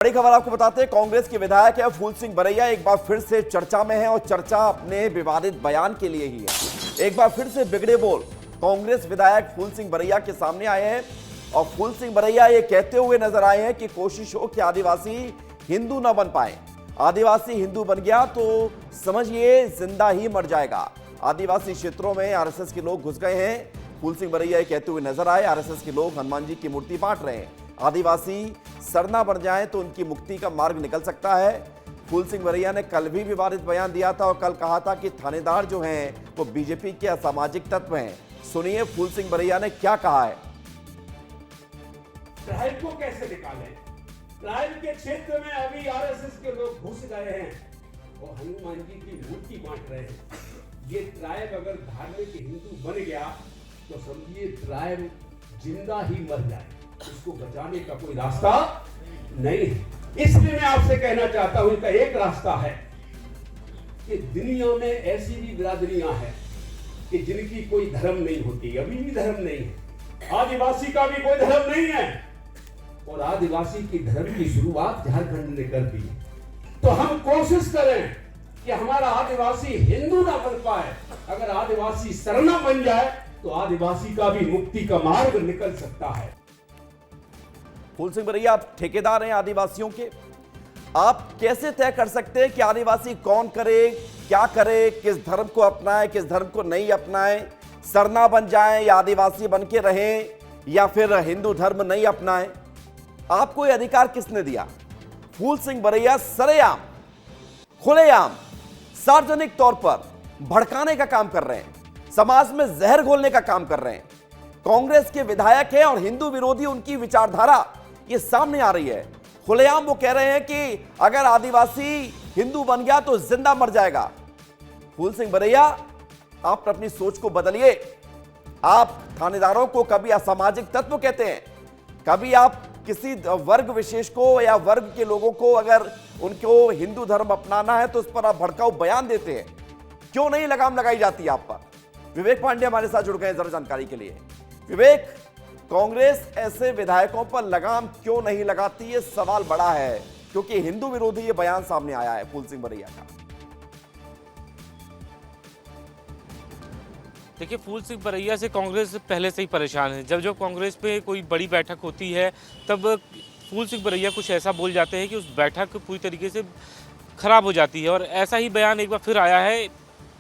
बड़ी खबर आपको बताते हैं, कांग्रेस के विधायक है फूल सिंह बरैया एक बार फिर से चर्चा में है और चर्चा अपने विवादित बयान के लिए ही है। एक बार फिर से बिगड़े बोल कांग्रेस विधायक फूल सिंह बरैया के सामने आए हैं और फूल सिंह बरैया ये कहते हुए नजर आए हैं कि कोशिश हो कि आदिवासी हिंदू ना बन पाए। आदिवासी हिंदू बन गया तो समझिए जिंदा ही मर जाएगा। आदिवासी क्षेत्रों में आरएसएस के लोग घुस गए हैं। फूल सिंह बरैया ये कहते हुए नजर आए, आरएसएस के लोग हनुमान जी की मूर्ति बांट रहे हैं। आदिवासी सरना बन जाए तो उनकी मुक्ति का मार्ग निकल सकता है। फूल सिंह बरैया ने कल भी विवादित बयान दिया था और कल कहा था कि थानेदार जो हैं वो बीजेपी के असामाजिक तत्व हैं। सुनिए फूल सिंह बरैया ने क्या कहा है। ट्राइब को कैसे निकालें? ट्राइब के क्षेत्र में अभी आरएसएस के लोग घुस गए हैं और हनुमान जी की मूर्ति बांट रहे हैं। ये ट्राइब अगर धार्मिक हिंदू बन गया तो समझिए ट्राइब जिंदा ही मर जाए, उसको बचाने का कोई रास्ता नहीं है। इसलिए मैं आपसे कहना चाहता हूं कि एक रास्ता है कि दुनिया में ऐसी भी बिरादरियां हैं कि जिनकी कोई धर्म नहीं होती, अभी भी धर्म नहीं है। आदिवासी का भी कोई धर्म नहीं है और आदिवासी की धर्म की शुरुआत झारखंड ने कर दी। तो हम कोशिश करें कि हमारा आदिवासी हिंदू ना बन पाए। अगर आदिवासी सरना बन जाए तो आदिवासी का भी मुक्ति का मार्ग निकल सकता है। फूल सिंह बरैया आप ठेकेदार हैं आदिवासियों के, आप कैसे तय कर सकते हैं कि आदिवासी कौन करे, क्या करे, किस धर्म को अपनाए, किस धर्म को नहीं अपनाए, सरना बन जाए या आदिवासी बन के रहें या फिर हिंदू धर्म नहीं अपनाए? आपको यह अधिकार किसने दिया? फूल सिंह बरैया सरेआम खुलेआम सार्वजनिक तौर पर भड़काने का काम कर रहे हैं, समाज में जहर घोलने का काम कर रहे हैं। कांग्रेस के विधायक हैं और हिंदू विरोधी उनकी विचारधारा ये सामने आ रही है। खुलेआम वो कह रहे हैं कि अगर आदिवासी हिंदू बन गया तो जिंदा मर जाएगा। फूल सिंह बरैया आप अपनी सोच को बदलिए। आप थानेदारों को कभी असामाजिक तत्व कहते हैं, कभी आप किसी वर्ग विशेष को या वर्ग के लोगों को अगर उनको हिंदू धर्म अपनाना है तो उस पर आप भड़काऊ बयान देते हैं। क्यों नहीं लगाम लगाई जाती आप पर? विवेक पांडे हमारे साथ जुड़ गए जरा जानकारी के लिए। विवेक, कांग्रेस ऐसे विधायकों पर लगाम क्यों नहीं लगाती? ये सवाल बड़ा है क्योंकि हिंदू विरोधी ये बयान सामने आया है फूल सिंह बरैया का। देखिए, फूल सिंह बरैया से कांग्रेस पहले से ही परेशान है। जब कांग्रेस पे कोई बड़ी बैठक होती है तब फूल सिंह बरैया कुछ ऐसा बोल जाते हैं कि उस बैठक पूरी तरीके से खराब हो जाती है। और ऐसा ही बयान एक बार फिर आया है।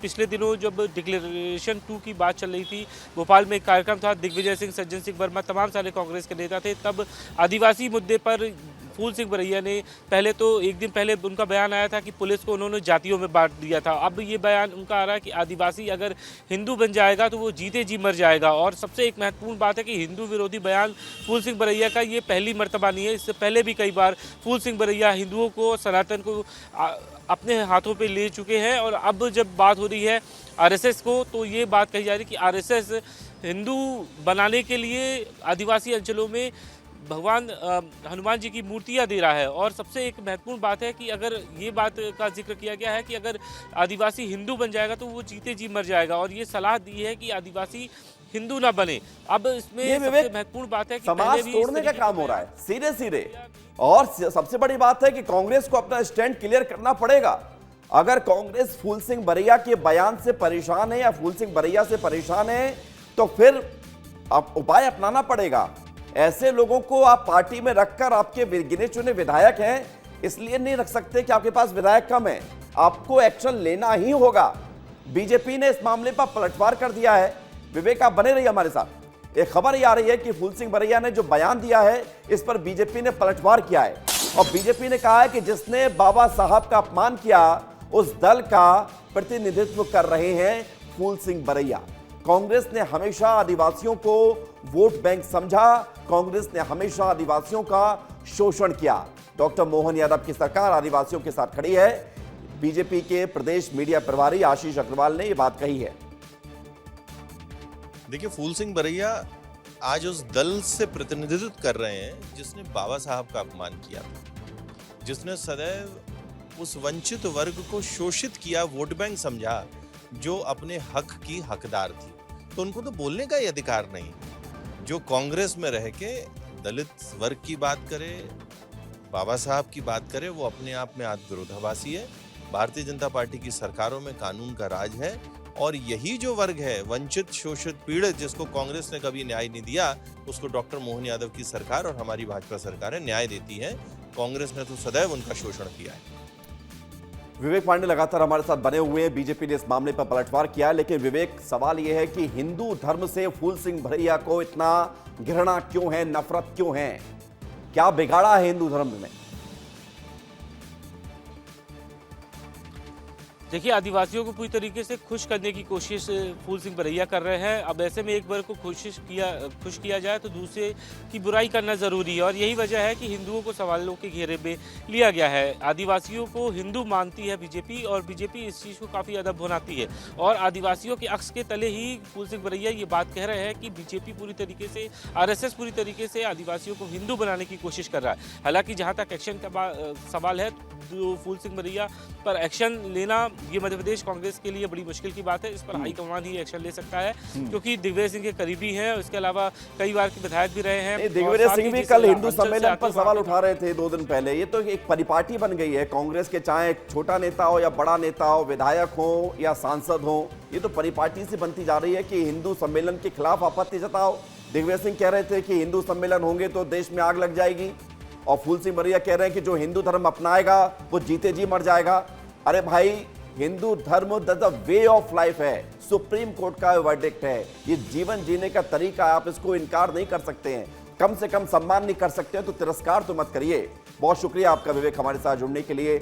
पिछले दिनों जब डिक्लेरेशन 2 की बात चल रही थी, भोपाल में एक कार्यक्रम था, दिग्विजय सिंह, सज्जन सिंह वर्मा, तमाम सारे कांग्रेस के नेता थे। तब आदिवासी मुद्दे पर फूल सिंह बरैया ने पहले तो एक दिन पहले उनका बयान आया था कि पुलिस को उन्होंने जातियों में बांट दिया था। अब ये बयान उनका आ रहा है कि आदिवासी अगर हिंदू बन जाएगा तो वो जीते जी मर जाएगा। और सबसे एक महत्वपूर्ण बात है कि हिंदू विरोधी बयान फूल सिंह बरैया का ये पहली मर्तबा नहीं है। इससे पहले भी कई बार फूल सिंह बरैया हिंदुओं को, सनातन को अपने हाथों पे ले चुके हैं। और अब जब बात हो रही है आरएसएस को, तो ये बात कही जा रही है कि आरएसएस हिंदू बनाने के लिए आदिवासी अंचलों में भगवान हनुमान जी की मूर्तियां दे रहा है। और सबसे एक महत्वपूर्ण बात है कि अगर ये बात का जिक्र किया गया है कि अगर आदिवासी हिंदू बन जाएगा तो वो जीते जी मर जाएगा। और ये सलाह दी है कि आदिवासी हिंदू ना बने। अब इसमें सबसे महत्वपूर्ण बात है कि समाज तोड़ने का काम हो रहा है सीधे सीधे। और सबसे बड़ी बात है कि कांग्रेस को अपना स्टैंड क्लियर करना पड़ेगा। अगर कांग्रेस फूल सिंह बरैया के बयान से परेशान है या फूल सिंह बरैया से परेशान है तो फिर आप उपाय अपनाना पड़ेगा। ऐसे लोगों को आप पार्टी में रखकर, आपके गिने चुने विधायक हैं इसलिए नहीं रख सकते कि आपके पास विधायक कम है, आपको एक्शन लेना ही होगा। बीजेपी ने इस मामले पर पलटवार कर दिया है। विवेक, आप बने रहिए हमारे साथ। एक खबर ये आ रही है कि फूल सिंह बरैया ने जो बयान दिया है इस पर बीजेपी ने पलटवार किया है और बीजेपी ने कहा है कि जिसने बाबा साहब का अपमान किया उस दल का प्रतिनिधित्व कर रहे हैं फूल सिंह बरैया। कांग्रेस ने हमेशा आदिवासियों को वोट बैंक समझा, कांग्रेस ने हमेशा आदिवासियों का शोषण किया। डॉक्टर मोहन यादव की सरकार आदिवासियों के साथ खड़ी है। बीजेपी के प्रदेश मीडिया प्रभारी आशीष अग्रवाल ने यह बात कही है। देखिए, फूल सिंह बरैया आज उस दल से प्रतिनिधित्व कर रहे हैं जिसने बाबा साहब का अपमान किया था, जिसने सदैव उस वंचित वर्ग को शोषित किया, वोट बैंक समझा, जो अपने हक की हकदार थी। तो उनको तो बोलने का ही अधिकार नहीं। जो कांग्रेस में रह के दलित वर्ग की बात करे, बाबा साहब की बात करें वो अपने आप में आत्मविरोधाभासी है। भारतीय जनता पार्टी की सरकारों में कानून का राज है और यही जो वर्ग है वंचित, शोषित, पीड़ित, जिसको कांग्रेस ने कभी न्याय नहीं दिया, उसको डॉक्टर मोहन यादव की सरकार और हमारी भाजपा सरकारें न्याय देती हैं। कांग्रेस ने तो सदैव उनका शोषण किया है। विवेक पांडे लगातार हमारे साथ बने हुए हैं। बीजेपी ने इस मामले पर पलटवार किया है, लेकिन विवेक, सवाल यह है कि हिंदू धर्म से फूल सिंह भरैया को इतना घृणा क्यों है, नफरत क्यों है? क्या बिगाड़ा है हिंदू धर्म में? देखिए, आदिवासियों को पूरी तरीके से खुश करने की कोशिश फूल सिंह भरैया कर रहे हैं। अब ऐसे में एक बार को खुश किया जाए तो दूसरे की बुराई करना ज़रूरी है और यही वजह है कि हिंदुओं को सवालों के घेरे में लिया गया है। आदिवासियों को हिंदू मानती है बीजेपी और बीजेपी इस चीज़ को काफ़ी ज़्यादा भुनाती है और आदिवासियों के अक्स के तले ही फूल सिंह भरैया ये बात कह रहे हैं कि बीजेपी पूरी तरीके से, RSS पूरी तरीके से आदिवासियों को हिंदू बनाने की कोशिश कर रहा है। हालांकि जहाँ तक एक्शन का सवाल है, तो फूल सिंह भरैया पर एक्शन लेना ये मध्य प्रदेश कांग्रेस के लिए बड़ी मुश्किल की बात है। इस पर हाईकमान ही एक्शन ले सकता है क्योंकि दिग्विजय सिंह के करीबी हैं। इसके अलावा कई बार के विधायक भी रहे हैं। दिग्विजय सिंह भी कल हिंदू सम्मेलन पर सवाल उठा रहे थे 2 दिन पहले। ये तो एक परिपाटी बन गई है कांग्रेस के, चाहे छोटा नेता हो या बड़ा नेता हो, विधायक हो या सांसद हो, ये तो परिपाटी से बनती जा रही है कि हिंदू सम्मेलन के खिलाफ आपत्ति जताओ। दिग्विजय सिंह कह रहे थे कि हिंदू सम्मेलन होंगे तो देश में आग लग जाएगी और फूल सिंह भरैया कह रहे हैं कि जो हिंदू धर्म अपनाएगा वो जीते जी मर जाएगा। अरे भाई, हिंदू धर्म द वे ऑफ लाइफ है, सुप्रीम कोर्ट का वर्डिक्ट है, ये जीवन जीने का तरीका है, आप इसको इनकार नहीं कर सकते हैं। कम से कम सम्मान नहीं कर सकते हैं तो तिरस्कार तो मत करिए। बहुत शुक्रिया आपका विवेक, हमारे साथ जुड़ने के लिए।